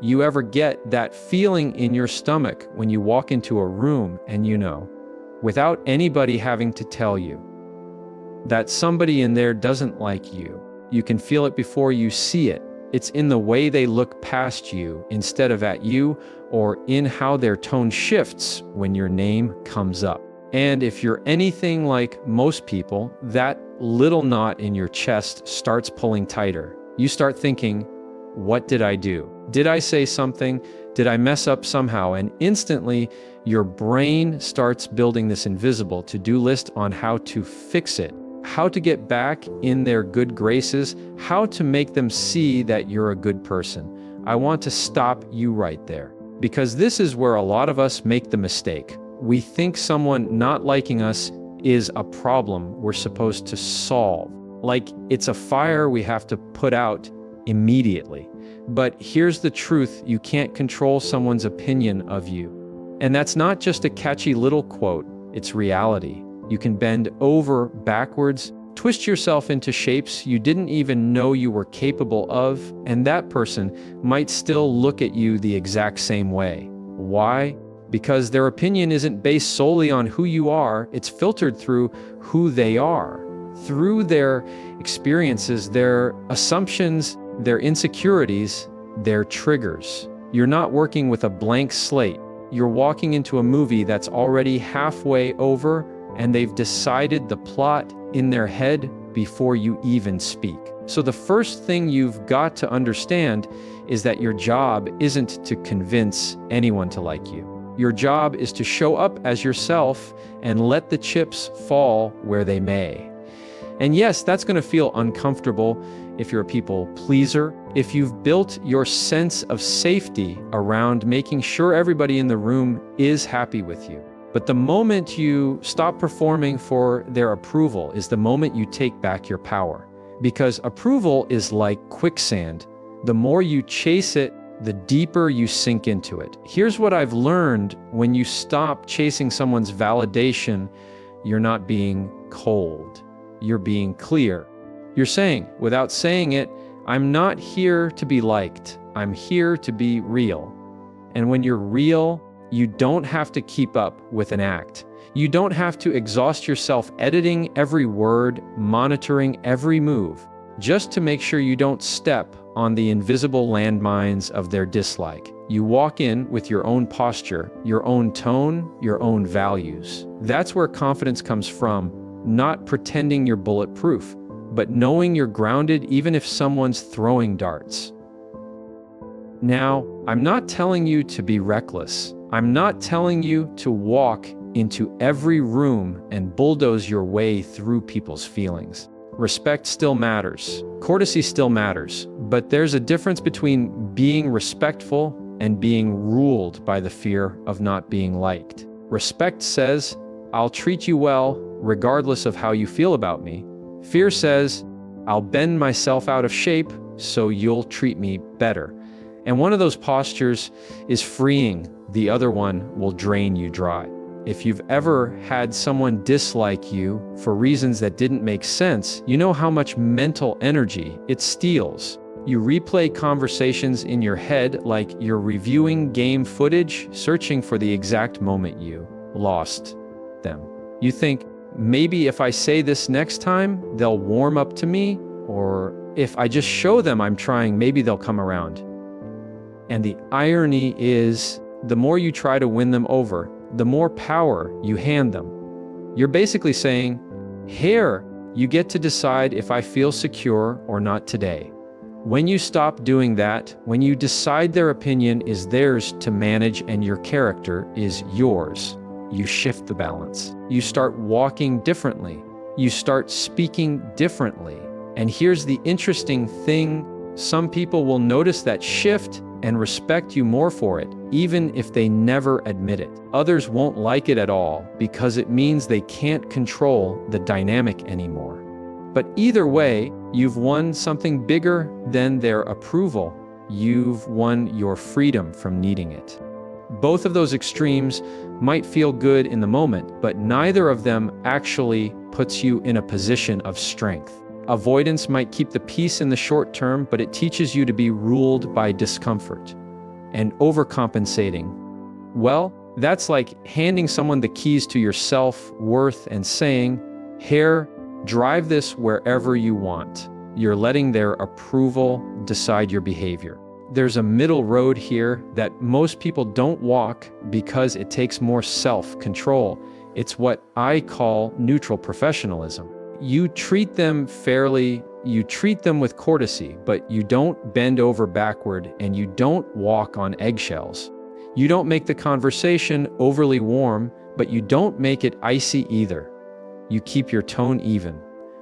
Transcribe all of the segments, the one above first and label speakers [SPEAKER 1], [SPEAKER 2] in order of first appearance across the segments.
[SPEAKER 1] You ever get that feeling in your stomach when you walk into a room and without anybody having to tell you, that somebody in there doesn't like you? You can feel it before you see it. It's in the way they look past you instead of at you, or in how their tone shifts when your name comes up. And if you're anything like most people, that little knot in your chest starts pulling tighter. You start thinking, what did I do? Did I say something? Did I mess up somehow? And instantly, your brain starts building this invisible to-do list on how to fix it, how to get back in their good graces, how to make them see that you're a good person. I want to stop you right there, because this is where a lot of us make the mistake. We think someone not liking us is a problem we're supposed to solve, like it's a fire we have to put out immediately. But here's the truth: you can't control someone's opinion of you. And that's not just a catchy little quote, it's reality. You can bend over backwards, twist yourself into shapes you didn't even know you were capable of, and that person might still look at you the exact same way. Why? Because their opinion isn't based solely on who you are, it's filtered through who they are, through their experiences, their assumptions, their insecurities, their triggers. You're not working with a blank slate. You're walking into a movie that's already halfway over, and they've decided the plot in their head before you even speak. So the first thing you've got to understand is that your job isn't to convince anyone to like you. Your job is to show up as yourself and let the chips fall where they may. And yes, that's going to feel uncomfortable if you're a people pleaser, if you've built your sense of safety around making sure everybody in the room is happy with you. But the moment you stop performing for their approval is the moment you take back your power. Because approval is like quicksand. The more you chase it, the deeper you sink into it. Here's what I've learned: when you stop chasing someone's validation, you're not being cold. You're being clear. You're saying, without saying it, I'm not here to be liked. I'm here to be real. And when you're real, you don't have to keep up with an act. You don't have to exhaust yourself editing every word, monitoring every move, just to make sure you don't step on the invisible landmines of their dislike. You walk in with your own posture, your own tone, your own values. That's where confidence comes from, not pretending you're bulletproof, but knowing you're grounded even if someone's throwing darts. Now, I'm not telling you to be reckless. I'm not telling you to walk into every room and bulldoze your way through people's feelings. Respect still matters. Courtesy still matters. But there's a difference between being respectful and being ruled by the fear of not being liked. Respect says, I'll treat you well regardless of how you feel about me. Fear says, I'll bend myself out of shape so you'll treat me better. And one of those postures is freeing. The other one will drain you dry. If you've ever had someone dislike you for reasons that didn't make sense, you know how much mental energy it steals. You replay conversations in your head like you're reviewing game footage, searching for the exact moment you lost them. You think, maybe if I say this next time, they'll warm up to me, or if I just show them I'm trying, maybe they'll come around. And the irony is, the more you try to win them over, the more power you hand them. You're basically saying, here, you get to decide if I feel secure or not today. When you stop doing that, when you decide their opinion is theirs to manage and your character is yours, you shift the balance. You start walking differently. You start speaking differently. And here's the interesting thing: some people will notice that shift and respect you more for it, even if they never admit it. Others won't like it at all because it means they can't control the dynamic anymore. But either way, you've won something bigger than their approval. You've won your freedom from needing it. Both of those extremes might feel good in the moment, but neither of them actually puts you in a position of strength. Avoidance might keep the peace in the short term, but it teaches you to be ruled by discomfort. and overcompensating. Well, that's like handing someone the keys to your self-worth and saying, "Here, drive this wherever you want." You're letting their approval decide your behavior. There's a middle road here that most people don't walk because it takes more self-control. It's what I call neutral professionalism. You treat them fairly, you treat them with courtesy, but you don't bend over backward and you don't walk on eggshells. You don't make the conversation overly warm, but you don't make it icy either. You keep your tone even.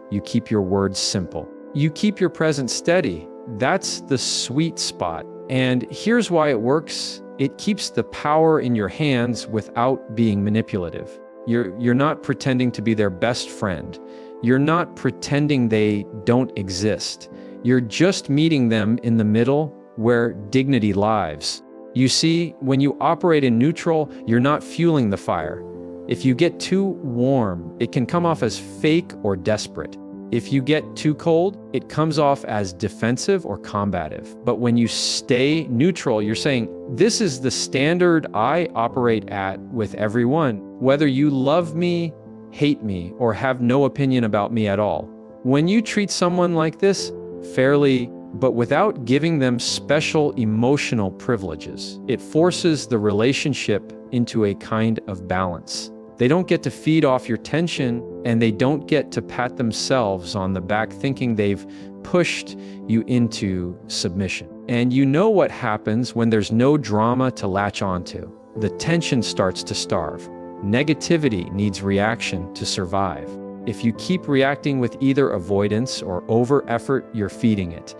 [SPEAKER 1] You keep your words simple. You keep your presence steady. That's the sweet spot. And here's why it works. It keeps the power in your hands without being manipulative. You're not pretending to be their best friend. You're not pretending they don't exist. You're just meeting them in the middle where dignity lies. You see, when you operate in neutral, you're not fueling the fire. If you get too warm, it can come off as fake or desperate. If you get too cold, it comes off as defensive or combative. But when you stay neutral, you're saying, this is the standard I operate at with everyone, whether you love me, hate me, or have no opinion about me at all. When you treat someone like this, fairly, but without giving them special emotional privileges, it forces the relationship into a kind of balance. They don't get to feed off your tension, and they don't get to pat themselves on the back thinking they've pushed you into submission. And you know what happens when there's no drama to latch onto. The tension starts to starve. Negativity needs reaction to survive. If you keep reacting with either avoidance or over-effort, you're feeding it.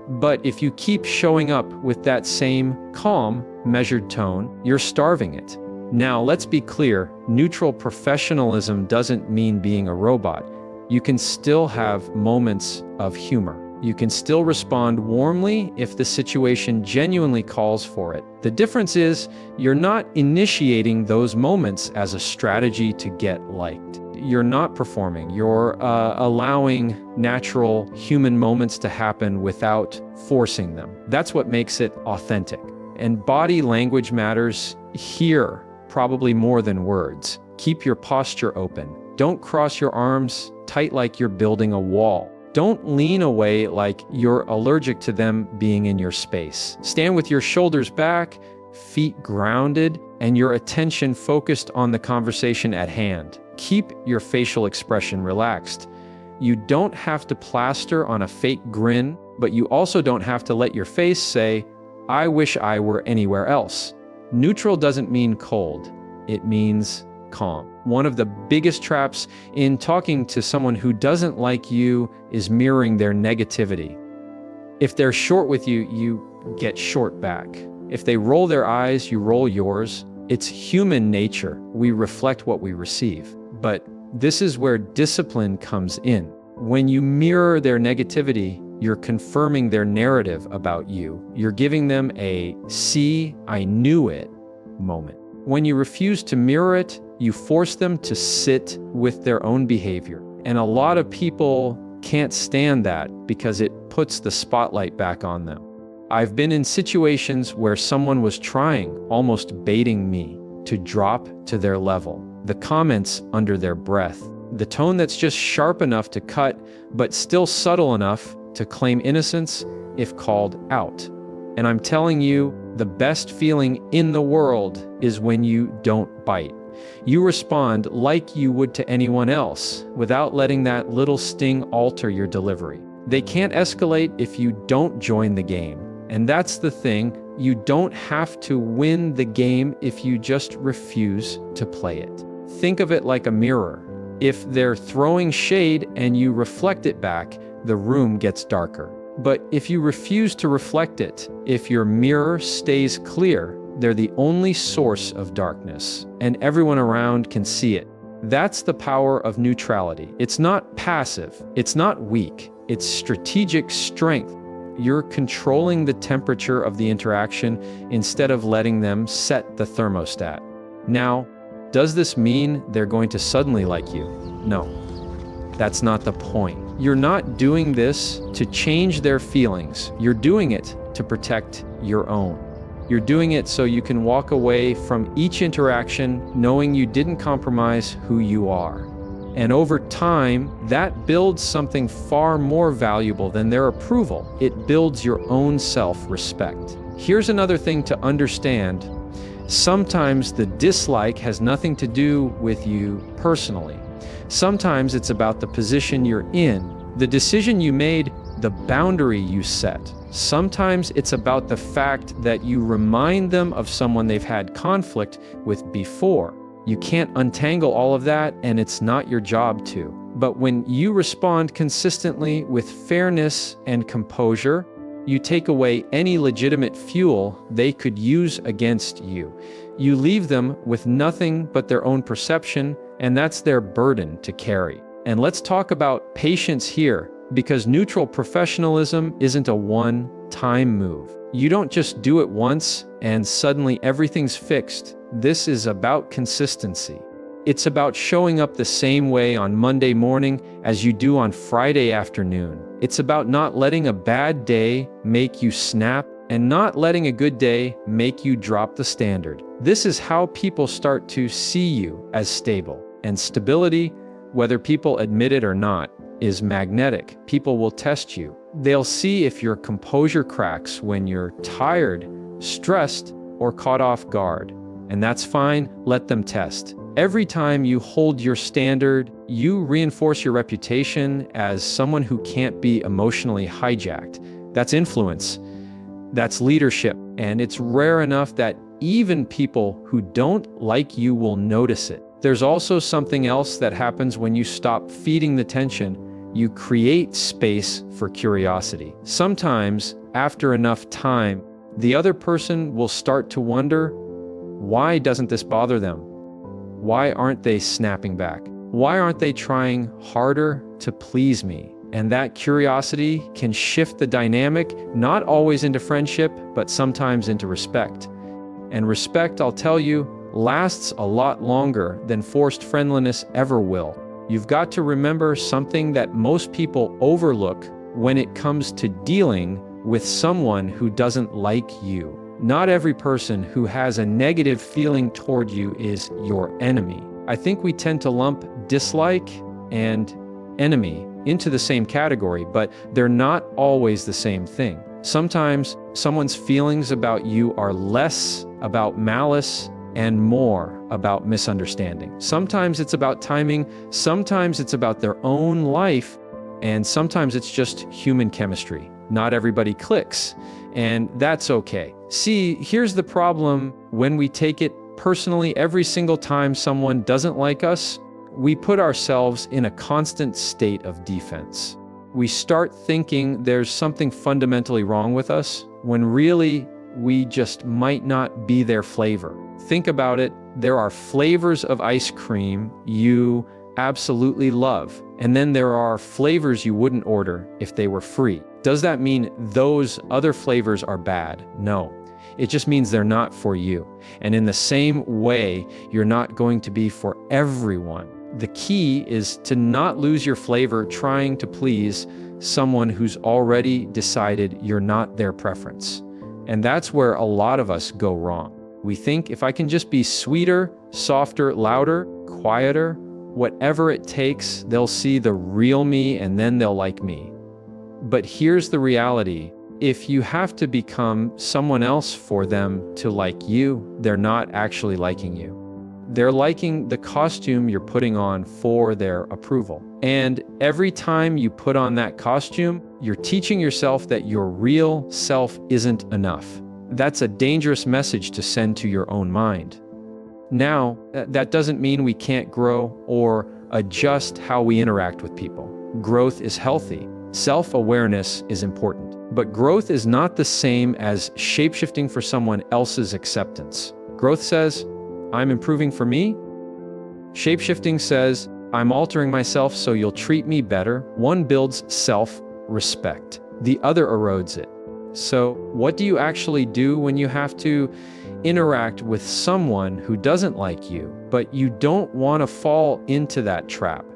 [SPEAKER 1] But if you keep showing up with that same calm, measured tone, you're starving it. Now, let's be clear, neutral professionalism doesn't mean being a robot. You can still have moments of humor. You can still respond warmly if the situation genuinely calls for it. The difference is, you're not initiating those moments as a strategy to get liked. You're not performing. You're allowing natural human moments to happen without forcing them. That's what makes it authentic. And body language matters here, probably more than words. Keep your posture open. Don't cross your arms tight like you're building a wall. Don't lean away like you're allergic to them being in your space. Stand with your shoulders back, feet grounded, and your attention focused on the conversation at hand. Keep your facial expression relaxed. You don't have to plaster on a fake grin, but you also don't have to let your face say, "I wish I were anywhere else." Neutral doesn't mean cold. It means calm. One of the biggest traps in talking to someone who doesn't like you is mirroring their negativity. If they're short with you, you get short back. If they roll their eyes, you roll yours. It's human nature. We reflect what we receive. But this is where discipline comes in. When you mirror their negativity, you're confirming their narrative about you. You're giving them a "see, I knew it" moment. When you refuse to mirror it, you force them to sit with their own behavior. And a lot of people can't stand that because it puts the spotlight back on them. I've been in situations where someone was trying, almost baiting me, to drop to their level. The comments under their breath, the tone that's just sharp enough to cut, but still subtle enough to claim innocence if called out. And I'm telling you, the best feeling in the world is when you don't bite. You respond like you would to anyone else, without letting that little sting alter your delivery. They can't escalate if you don't join the game. And that's the thing, you don't have to win the game if you just refuse to play it. Think of it like a mirror. If they're throwing shade and you reflect it back, the room gets darker. But if you refuse to reflect it, if your mirror stays clear, they're the only source of darkness, and everyone around can see it. That's the power of neutrality. It's not passive, it's not weak, it's strategic strength. You're controlling the temperature of the interaction instead of letting them set the thermostat. Now, does this mean they're going to suddenly like you? No, that's not the point. You're not doing this to change their feelings. You're doing it to protect your own. You're doing it so you can walk away from each interaction knowing you didn't compromise who you are. And over time, that builds something far more valuable than their approval. It builds your own self-respect. Here's another thing to understand. Sometimes the dislike has nothing to do with you personally. Sometimes it's about the position you're in, the decision you made, the boundary you set. Sometimes it's about the fact that you remind them of someone they've had conflict with before. You can't untangle all of that, and it's not your job to. But when you respond consistently with fairness and composure, you take away any legitimate fuel they could use against you. You leave them with nothing but their own perception, and that's their burden to carry. And let's talk about patience here, because neutral professionalism isn't a one-time move. You don't just do it once and suddenly everything's fixed. This is about consistency. It's about showing up the same way on Monday morning as you do on Friday afternoon. It's about not letting a bad day make you snap and not letting a good day make you drop the standard. This is how people start to see you as stable. And stability, whether people admit it or not, is magnetic. People will test you. They'll see if your composure cracks when you're tired, stressed, or caught off guard. And that's fine, let them test. Every time you hold your standard, you reinforce your reputation as someone who can't be emotionally hijacked. That's influence. That's leadership. And it's rare enough that even people who don't like you will notice it. There's also something else that happens when you stop feeding the tension. You create space for curiosity. Sometimes, after enough time, the other person will start to wonder, why doesn't this bother them? Why aren't they snapping back? Why aren't they trying harder to please me? And that curiosity can shift the dynamic, not always into friendship, but sometimes into respect. And respect, I'll tell you, lasts a lot longer than forced friendliness ever will. You've got to remember something that most people overlook when it comes to dealing with someone who doesn't like you. Not every person who has a negative feeling toward you is your enemy. I think we tend to lump dislike and enemy into the same category, but they're not always the same thing. Sometimes someone's feelings about you are less about malice and more about misunderstanding. Sometimes it's about timing, sometimes it's about their own life, and sometimes it's just human chemistry. Not everybody clicks, and that's okay. See, here's the problem when we take it personally every single time someone doesn't like us. We put ourselves in a constant state of defense. We start thinking there's something fundamentally wrong with us, when really we just might not be their flavor. Think about it. There are flavors of ice cream you absolutely love, and then there are flavors you wouldn't order if they were free. Does that mean those other flavors are bad? No. It just means they're not for you. And in the same way, you're not going to be for everyone. The key is to not lose your flavor trying to please someone who's already decided you're not their preference. And that's where a lot of us go wrong. We think if I can just be sweeter, softer, louder, quieter, whatever it takes, they'll see the real me and then they'll like me. But here's the reality. If you have to become someone else for them to like you, they're not actually liking you. They're liking the costume you're putting on for their approval. And every time you put on that costume, you're teaching yourself that your real self isn't enough. That's a dangerous message to send to your own mind. Now, that doesn't mean we can't grow or adjust how we interact with people. Growth is healthy. Self-awareness is important. But growth is not the same as shapeshifting for someone else's acceptance. Growth says, I'm improving for me. Shapeshifting says, I'm altering myself so you'll treat me better. One builds self-respect. The other erodes it. So what do you actually do when you have to interact with someone who doesn't like you, but you don't want to fall into that trap?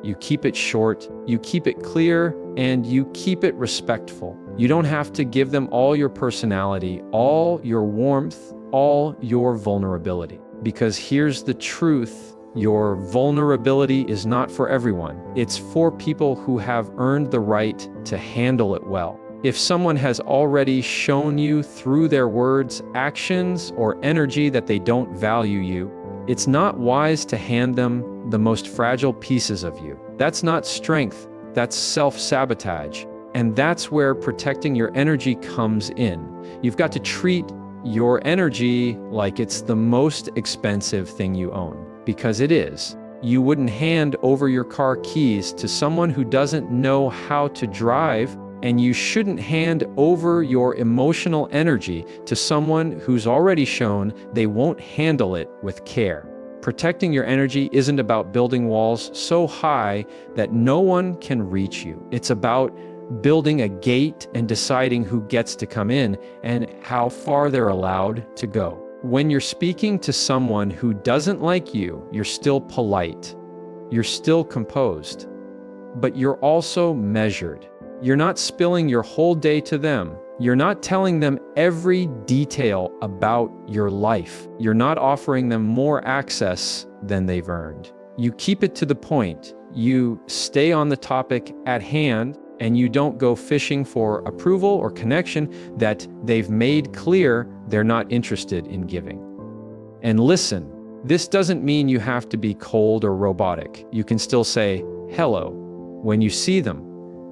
[SPEAKER 1] You keep it short, you keep it clear, and you keep it respectful. You don't have to give them all your personality, all your warmth, all your vulnerability. Because here's the truth. Your vulnerability is not for everyone. It's for people who have earned the right to handle it well. If someone has already shown you through their words, actions, or energy that they don't value you, it's not wise to hand them the most fragile pieces of you. That's not strength, that's self-sabotage. And that's where protecting your energy comes in. You've got to treat your energy like it's the most expensive thing you own. Because it is. You wouldn't hand over your car keys to someone who doesn't know how to drive, and you shouldn't hand over your emotional energy to someone who's already shown they won't handle it with care. Protecting your energy isn't about building walls so high that no one can reach you. It's about building a gate and deciding who gets to come in and how far they're allowed to go. When you're speaking to someone who doesn't like you, you're still polite. You're still composed. But you're also measured. You're not spilling your whole day to them. You're not telling them every detail about your life. You're not offering them more access than they've earned. You keep it to the point. You stay on the topic at hand, and you don't go fishing for approval or connection that they've made clear they're not interested in giving. And listen, this doesn't mean you have to be cold or robotic. You can still say hello when you see them.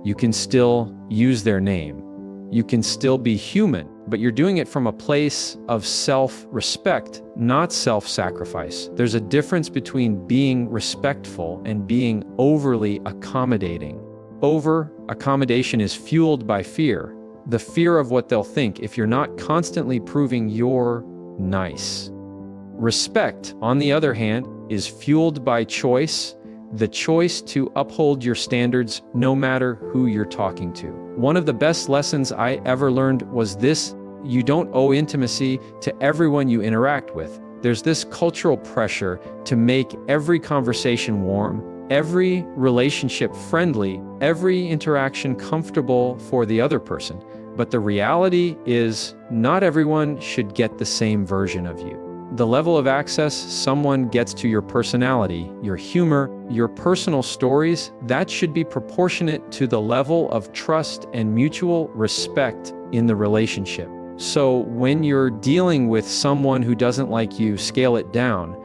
[SPEAKER 1] You can still use their name. You can still be human, but you're doing it from a place of self-respect, not self-sacrifice. There's a difference between being respectful and being overly accommodating. Over-accommodation is fueled by fear, the fear of what they'll think if you're not constantly proving you're nice. Respect, on the other hand, is fueled by choice, the choice to uphold your standards no matter who you're talking to. One of the best lessons I ever learned was this: you don't owe intimacy to everyone you interact with. There's this cultural pressure to make every conversation warm, every relationship friendly, every interaction comfortable for the other person. But the reality is, not everyone should get the same version of you. The level of access someone gets to your personality, your humor, your personal stories, that should be proportionate to the level of trust and mutual respect in the relationship. So when you're dealing with someone who doesn't like you, scale it down.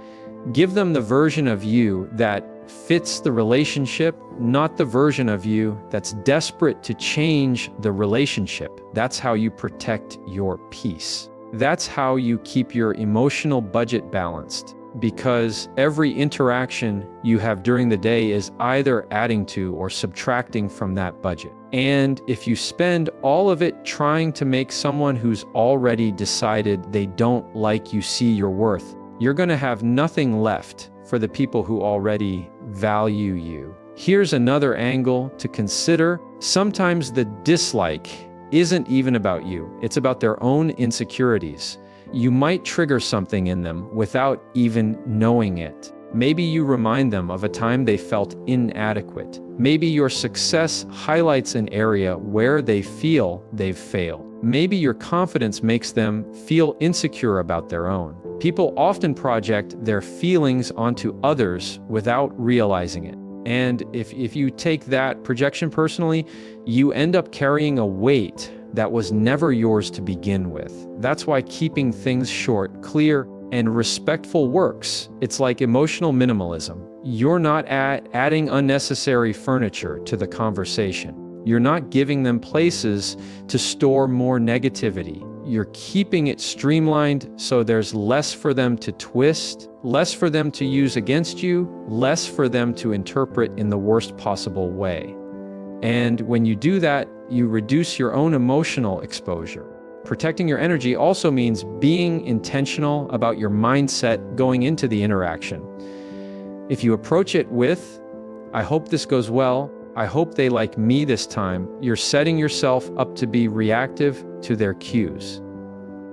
[SPEAKER 1] Give them the version of you that fits the relationship, not the version of you that's desperate to change the relationship. That's how you protect your peace. That's how you keep your emotional budget balanced, because every interaction you have during the day is either adding to or subtracting from that budget. And if you spend all of it trying to make someone who's already decided they don't like you see your worth, you're going to have nothing left for the people who already value you. Here's another angle to consider. Sometimes the dislike isn't even about you. It's about their own insecurities. You might trigger something in them without even knowing it. Maybe you remind them of a time they felt inadequate. Maybe your success highlights an area where they feel they've failed. Maybe your confidence makes them feel insecure about their own. People often project their feelings onto others without realizing it. And if you take that projection personally, you end up carrying a weight that was never yours to begin with. That's why keeping things short, clear, and respectful works. It's like emotional minimalism. You're not adding unnecessary furniture to the conversation. You're not giving them places to store more negativity. You're keeping it streamlined so there's less for them to twist, less for them to use against you, less for them to interpret in the worst possible way. And when you do that, you reduce your own emotional exposure. Protecting your energy also means being intentional about your mindset going into the interaction. If you approach it with, "I hope this goes well, I hope they like me this time," you're setting yourself up to be reactive to their cues.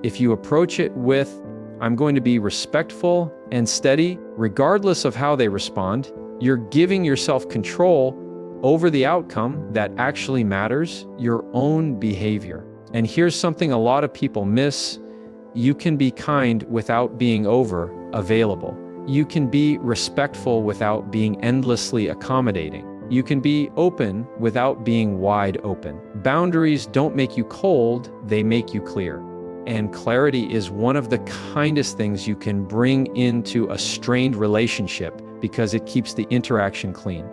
[SPEAKER 1] If you approach it with, "I'm going to be respectful and steady, regardless of how they respond," you're giving yourself control over the outcome that actually matters, your own behavior. And here's something a lot of people miss. You can be kind without being over available. You can be respectful without being endlessly accommodating. You can be open without being wide open. Boundaries don't make you cold, they make you clear. And clarity is one of the kindest things you can bring into a strained relationship because it keeps the interaction clean.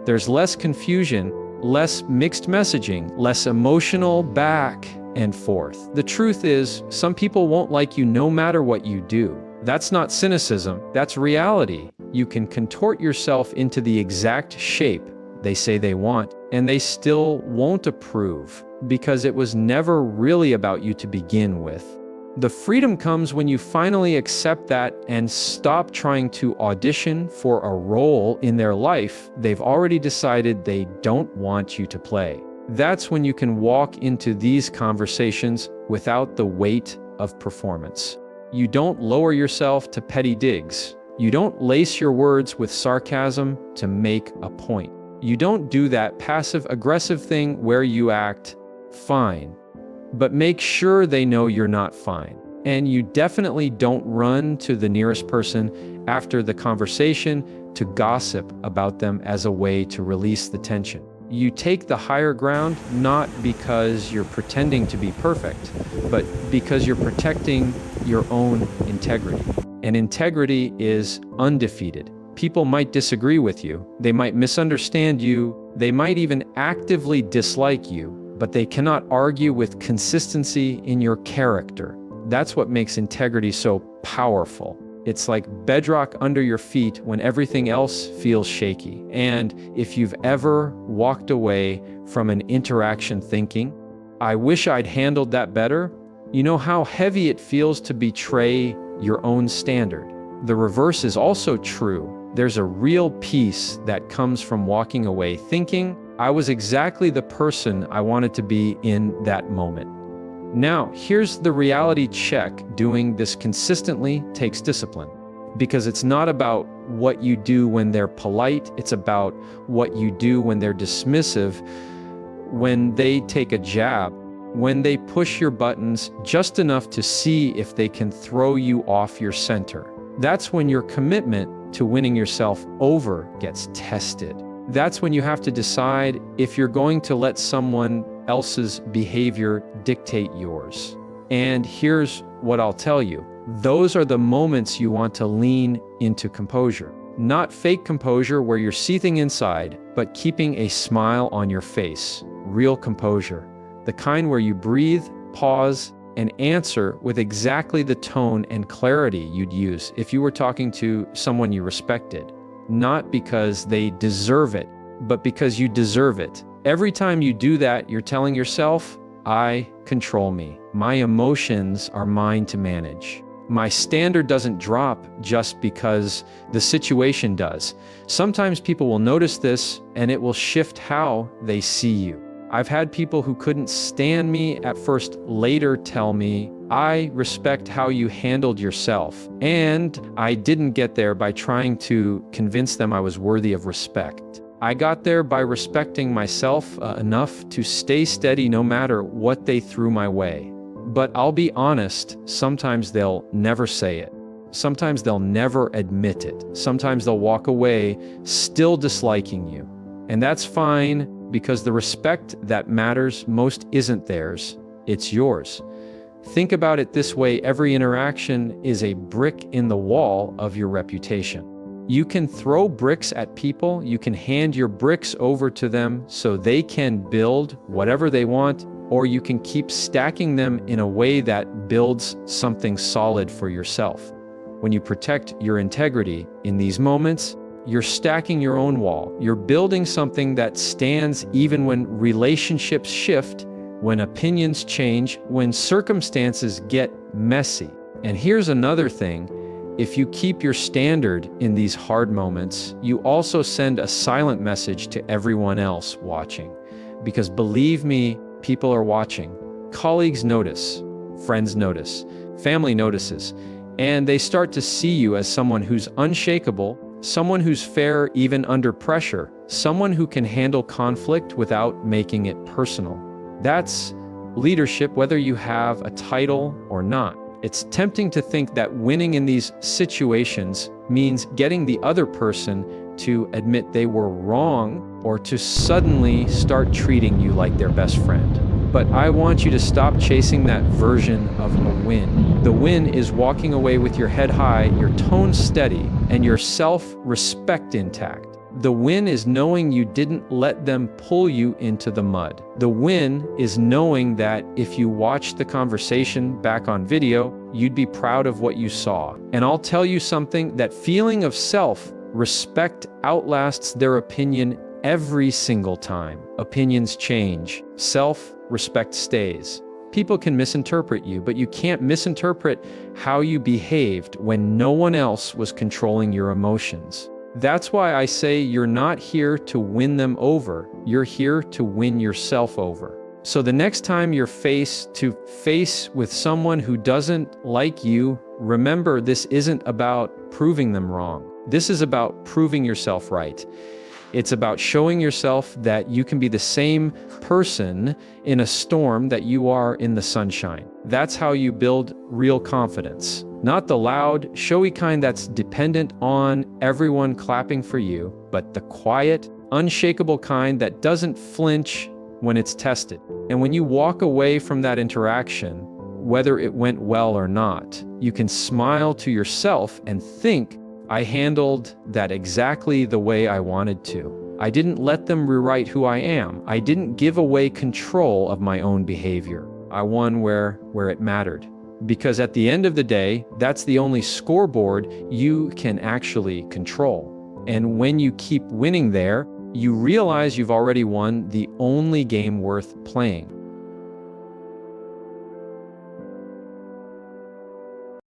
[SPEAKER 1] There's less confusion, less mixed messaging, less emotional back and forth. The truth is, some people won't like you no matter what you do. That's not cynicism, that's reality. You can contort yourself into the exact shape they say they want, and they still won't approve because it was never really about you to begin with. The freedom comes when you finally accept that and stop trying to audition for a role in their life they've already decided they don't want you to play. That's when you can walk into these conversations without the weight of performance. You don't lower yourself to petty digs. You don't lace your words with sarcasm to make a point. You don't do that passive-aggressive thing where you act fine, but make sure they know you're not fine. And you definitely don't run to the nearest person after the conversation to gossip about them as a way to release the tension. You take the higher ground not because you're pretending to be perfect, but because you're protecting your own integrity. And integrity is undefeated. People might disagree with you, they might misunderstand you, they might even actively dislike you, but they cannot argue with consistency in your character. That's what makes integrity so powerful. It's like bedrock under your feet when everything else feels shaky. And if you've ever walked away from an interaction thinking, I wish I'd handled that better, you know how heavy it feels to betray your own standard. The reverse is also true. There's a real peace that comes from walking away thinking, I was exactly the person I wanted to be in that moment. Now, here's the reality check. Doing this consistently takes discipline, because it's not about what you do when they're polite, it's about what you do when they're dismissive, when they take a jab, when they push your buttons just enough to see if they can throw you off your center. That's when your commitment to winning yourself over gets tested. That's when you have to decide if you're going to let someone else's behavior dictate yours. And here's what I'll tell you. Those are the moments you want to lean into composure. Not fake composure where you're seething inside, but keeping a smile on your face. Real composure. The kind where you breathe, pause, and answer with exactly the tone and clarity you'd use if you were talking to someone you respected. Not because they deserve it, but because you deserve it. Every time you do that, you're telling yourself, I control me. My emotions are mine to manage. My standard doesn't drop just because the situation does. Sometimes people will notice this and it will shift how they see you. I've had people who couldn't stand me at first later tell me, I respect how you handled yourself. And I didn't get there by trying to convince them I was worthy of respect. I got there by respecting myself enough to stay steady no matter what they threw my way. But I'll be honest, sometimes they'll never say it. Sometimes they'll never admit it. Sometimes they'll walk away still disliking you. And that's fine, because the respect that matters most isn't theirs, it's yours. Think about it this way, every interaction is a brick in the wall of your reputation. You can throw bricks at people, you can hand your bricks over to them so they can build whatever they want, or you can keep stacking them in a way that builds something solid for yourself. When you protect your integrity in these moments, you're stacking your own wall. You're building something that stands even when relationships shift, when opinions change, when circumstances get messy. And here's another thing. If you keep your standard in these hard moments, you also send a silent message to everyone else watching. Because believe me, people are watching. Colleagues notice, friends notice, family notices, and they start to see you as someone who's unshakable, someone who's fair even under pressure, someone who can handle conflict without making it personal. That's leadership, whether you have a title or not. It's tempting to think that winning in these situations means getting the other person to admit they were wrong or to suddenly start treating you like their best friend. But I want you to stop chasing that version of a win. The win is walking away with your head high, your tone steady, and your self-respect intact. The win is knowing you didn't let them pull you into the mud. The win is knowing that if you watched the conversation back on video, you'd be proud of what you saw. And I'll tell you something, that feeling of self-respect outlasts their opinion every single time. Opinions change. Self-respect stays. People can misinterpret you, but you can't misinterpret how you behaved when no one else was controlling your emotions. That's why I say you're not here to win them over. You're here to win yourself over. So the next time you're face to face with someone who doesn't like you, remember this isn't about proving them wrong. This is about proving yourself right. It's about showing yourself that you can be the same person in a storm that you are in the sunshine. That's how you build real confidence. Not the loud, showy kind that's dependent on everyone clapping for you, but the quiet, unshakable kind that doesn't flinch when it's tested. And when you walk away from that interaction, whether it went well or not, you can smile to yourself and think, I handled that exactly the way I wanted to. I didn't let them rewrite who I am. I didn't give away control of my own behavior. I won where it mattered. Because at the end of the day, that's the only scoreboard you can actually control. And when you keep winning there, you realize you've already won the only game worth playing.